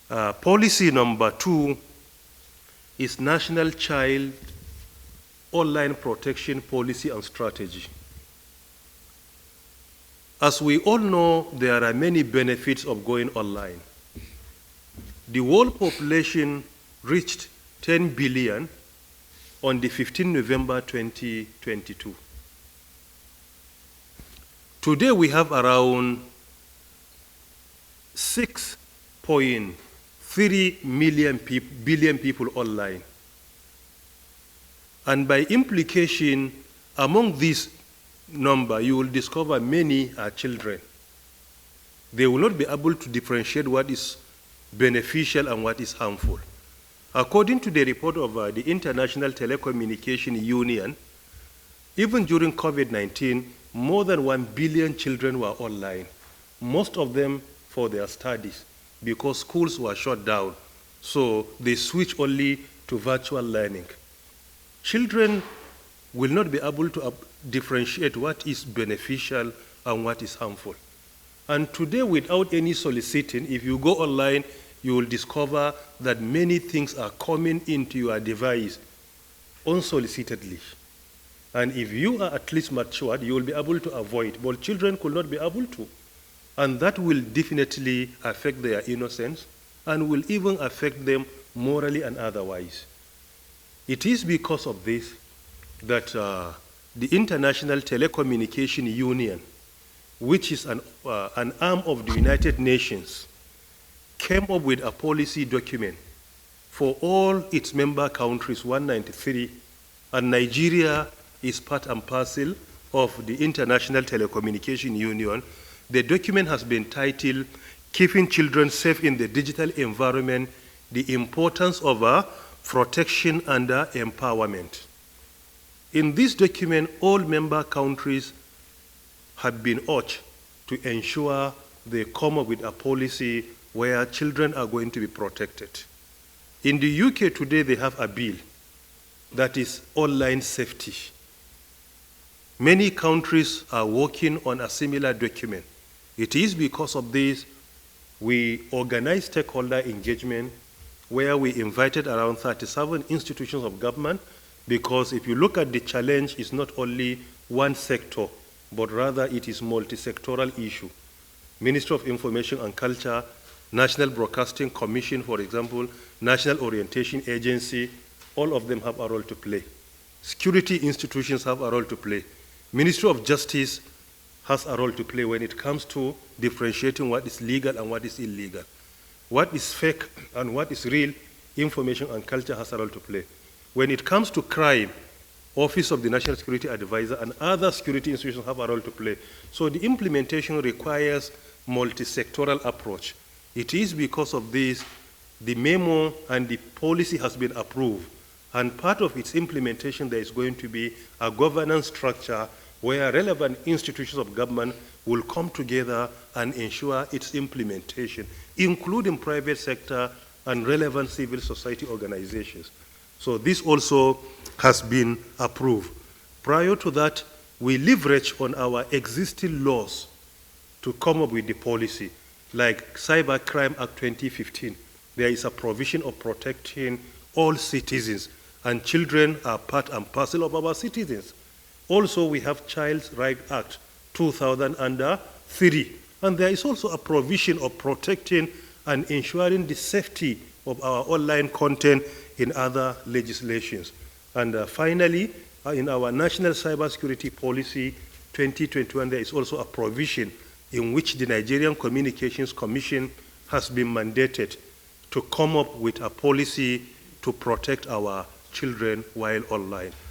Policy number 2 is National Child Online Protection Policy and Strategy. As we all know, there are many benefits of going online. The world population reached 10 billion on the 15th November 2022. Today we have around 6.3 billion people online. And by implication, among this number, you will discover many are children. They will not be able to differentiate what is beneficial and what is harmful. According to the report of the International Telecommunications Union, even during COVID-19, more than 1 billion children were online, most of them for their studies, because schools were shut down, so they switched only to virtual learning. Children will not be able to differentiate what is beneficial and what is harmful. And today, without any soliciting, if you go online, you will discover that many things are coming into your device unsolicitedly. And if you are at least matured, you will be able to avoid, but children could not be able to. And that will definitely affect their innocence and will even affect them morally and otherwise. It is because of this that the International Telecommunications Union, which is an arm of the United Nations, came up with a policy document for all its member countries, 193, and Nigeria is part and parcel of the International Telecommunications Union. The document has been titled, Keeping Children Safe in the Digital Environment, the Importance of Protection and Empowerment. In this document, all member countries have been urged to ensure they come up with a policy where children are going to be protected. In the UK today, they have a bill that is online safety. Many countries are working on a similar document. It is because of this we organized stakeholder engagement where we invited around 37 institutions of government, because if you look at the challenge, it's not only one sector, but rather it is multi-sectoral issue. Ministry of Information and Culture, National Broadcasting Commission, for example, National Orientation Agency, all of them have a role to play. Security institutions have a role to play. Ministry of Justice has a role to play when it comes to differentiating what is legal and what is illegal. What is fake and what is real, Information and Culture has a role to play. When it comes to crime, Office of the National Security Advisor and other security institutions have a role to play. So the implementation requires multi-sectoral approach. It is because of this, the memo and the policy has been approved. And part of its implementation, there is going to be a governance structure where relevant institutions of government will come together and ensure its implementation, including private sector and relevant civil society organizations. So this also has been approved. Prior to that, we leverage on our existing laws to come up with the policy. Like Cybercrime Act 2015, there is a provision of protecting all citizens, and children are part and parcel of our citizens. Also, we have Child's Rights Act 2003, and there is also a provision of protecting and ensuring the safety of our online content in other legislations. And finally, in our National Cybersecurity Policy 2021, there is also a provision in which the Nigerian Communications Commission has been mandated to come up with a policy to protect our children while online.